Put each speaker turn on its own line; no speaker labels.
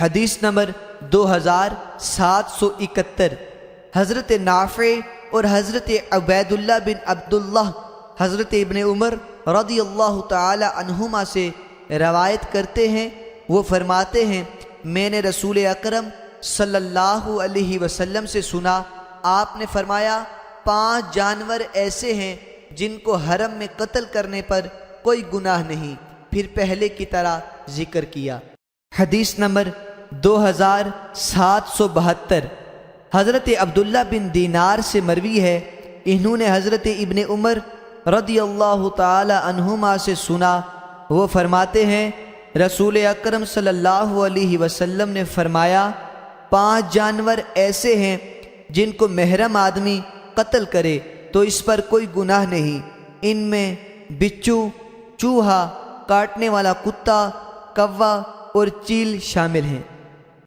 حدیث نمبر 2771۔ حضرت نافع اور حضرت عبیداللہ بن عبداللہ حضرت ابن عمر رضی اللہ تعالی عنہما سے روایت کرتے ہیں، وہ فرماتے ہیں میں نے رسول اکرم صلی اللہ علیہ وسلم سے سنا، آپ نے فرمایا 5 جانور ایسے ہیں جن کو حرم میں قتل کرنے پر کوئی گناہ نہیں، پھر پہلے کی طرح ذکر کیا۔ حدیث نمبر 2772۔ حضرت عبداللہ بن دینار سے مروی ہے، انہوں نے حضرت ابن عمر رضی اللہ تعالی عنہما سے سنا، وہ فرماتے ہیں رسول اکرم صلی اللہ علیہ وسلم نے فرمایا 5 جانور ایسے ہیں جن کو محرم آدمی قتل کرے تو اس پر کوئی گناہ نہیں، ان میں بچھو، چوہا، کاٹنے والا کتا، کوا اور چیل شامل ہیں۔